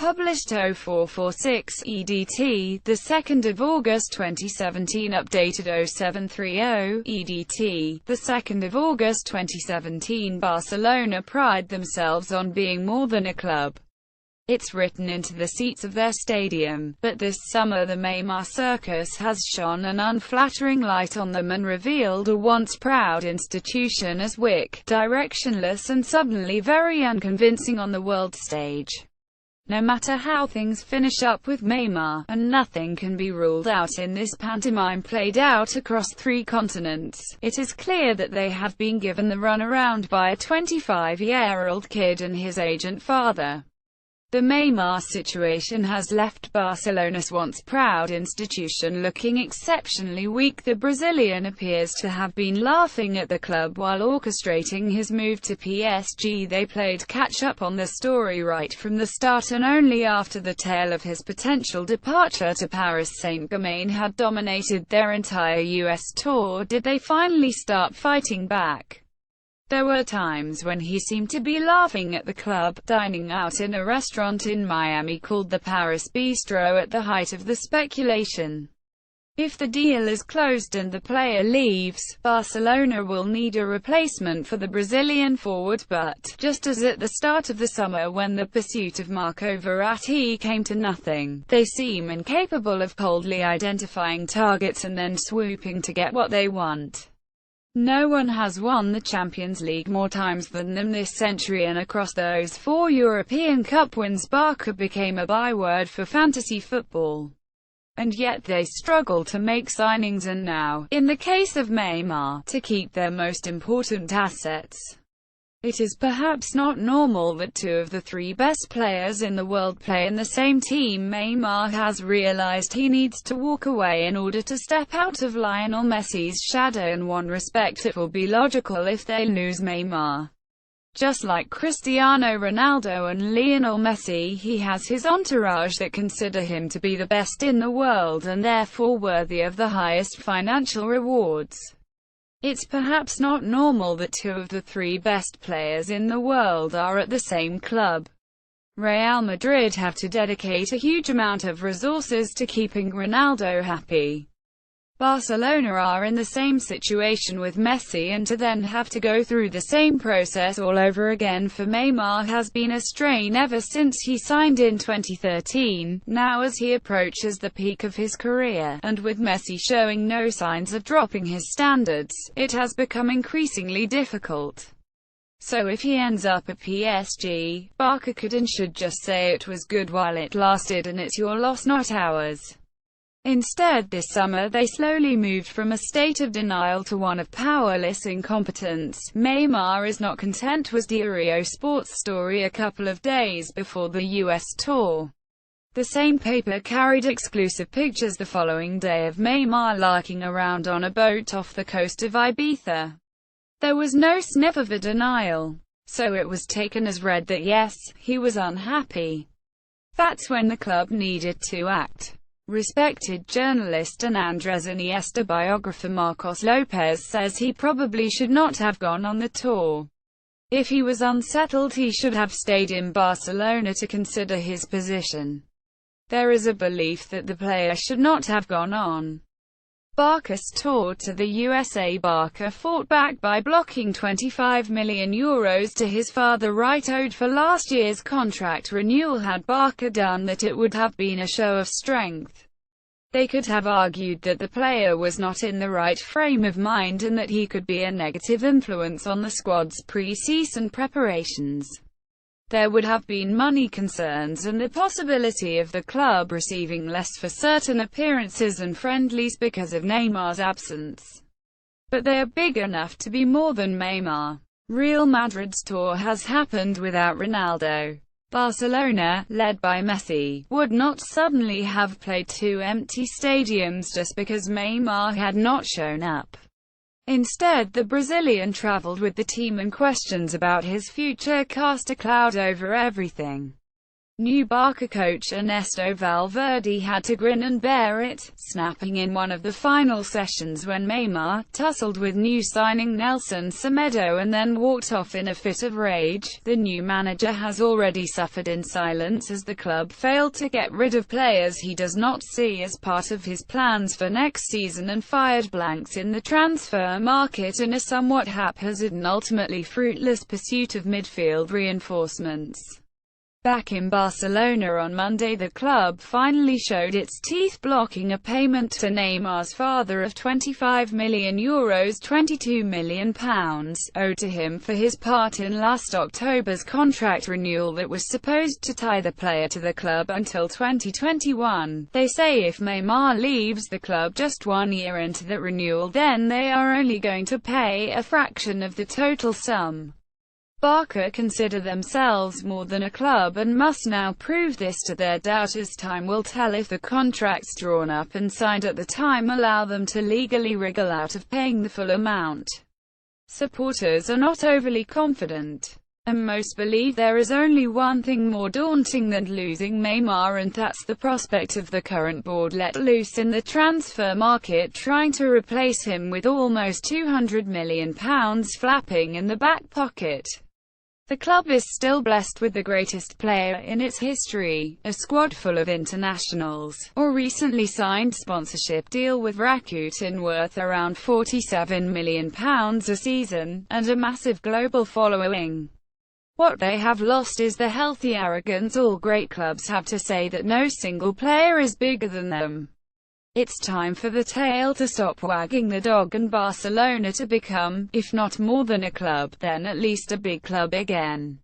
published 0446 EDT, the 2nd of August 2017, updated 0730 EDT, the 2nd of August 2017. Barcelona pride themselves on being more than a club. It's written into the seats of their stadium, but this summer the Neymar circus has shone an unflattering light on them and revealed a once proud institution as weak, directionless and suddenly very unconvincing on the world stage. No matter how things finish up with Neymar, and nothing can be ruled out in this pantomime played out across 3 continents, it is clear that they have been given the runaround by a 25-year-old kid and his agent father. The Neymar situation has left Barcelona's once proud institution looking exceptionally weak. The Brazilian appears to have been laughing at the club while orchestrating his move to PSG. They played catch-up on the story right from the start, and only after the tale of his potential departure to Paris Saint-Germain had dominated their entire US tour did they finally start fighting back. There were times when he seemed to be laughing at the club, dining out in a restaurant in Miami called the Paris Bistro at the height of the speculation. If the deal is closed and the player leaves, Barcelona will need a replacement for the Brazilian forward, but, just as at the start of the summer when the pursuit of Marco Verratti came to nothing, they seem incapable of coldly identifying targets and then swooping to get what they want. No one has won the Champions League more times than them this century, and across those 4 European Cup wins, Barca became a byword for fantasy football. And yet they struggle to make signings and now, in the case of Neymar, to keep their most important assets. It is perhaps not normal that 2 of the 3 best players in the world play in the same team. Neymar has realized he needs to walk away in order to step out of Lionel Messi's shadow. In one respect it will be logical if they lose Neymar. Just like Cristiano Ronaldo and Lionel Messi, he has his entourage that consider him to be the best in the world and therefore worthy of the highest financial rewards. It's perhaps not normal that 2 of the 3 best players in the world are at the same club. Real Madrid have to dedicate a huge amount of resources to keeping Ronaldo happy. Barcelona are in the same situation with Messi, and to then have to go through the same process all over again for Neymar has been a strain ever since he signed in 2013. Now as he approaches the peak of his career, and with Messi showing no signs of dropping his standards, it has become increasingly difficult. So if he ends up at PSG, Barca could and should just say it was good while it lasted and it's your loss not ours. Instead, this summer they slowly moved from a state of denial to one of powerless incompetence. Neymar is not content was Diario Sport's story a couple of days before the US tour. The same paper carried exclusive pictures the following day of Neymar larking around on a boat off the coast of Ibiza. There was no sniff of a denial, so it was taken as read that yes, he was unhappy. That's when the club needed to act. Respected journalist and Andres Iniesta biographer Marcos Lopez says he probably should not have gone on the tour. If he was unsettled, he should have stayed in Barcelona to consider his position. There is a belief that the player should not have gone on Barca's tour to the USA. Barca fought back by blocking €25 million to his father right owed for last year's contract renewal. Had Barca done that, it would have been a show of strength. They could have argued that the player was not in the right frame of mind and that he could be a negative influence on the squad's pre-season preparations. There would have been money concerns and the possibility of the club receiving less for certain appearances and friendlies because of Neymar's absence. But they are big enough to be more than Neymar. Real Madrid's tour has happened without Ronaldo. Barcelona, led by Messi, would not suddenly have played 2 empty stadiums just because Neymar had not shown up. Instead, the Brazilian traveled with the team, and questions about his future cast a cloud over everything. New Barca coach Ernesto Valverde had to grin and bear it, snapping in one of the final sessions when Neymar tussled with new signing Nelson Semedo and then walked off in a fit of rage. The new manager has already suffered in silence as the club failed to get rid of players he does not see as part of his plans for next season and fired blanks in the transfer market in a somewhat haphazard and ultimately fruitless pursuit of midfield reinforcements. Back in Barcelona on Monday, the club finally showed its teeth, blocking a payment to Neymar's father of €25 million £22 million owed to him for his part in last October's contract renewal that was supposed to tie the player to the club until 2021. They say if Neymar leaves the club just 1 year into the renewal, then they are only going to pay a fraction of the total sum. Barca consider themselves more than a club and must now prove this to their doubters. Time will tell if the contracts drawn up and signed at the time allow them to legally wriggle out of paying the full amount. Supporters are not overly confident, and most believe there is only one thing more daunting than losing Neymar, and that's the prospect of the current board let loose in the transfer market trying to replace him with almost £200 million flapping in the back pocket. The club is still blessed with the greatest player in its history, a squad full of internationals, or recently signed sponsorship deal with Rakuten worth around £47 million a season, and a massive global following. What they have lost is the healthy arrogance all great clubs have to say that no single player is bigger than them. It's time for the tail to stop wagging the dog and Barcelona to become, if not more than a club, then at least a big club again.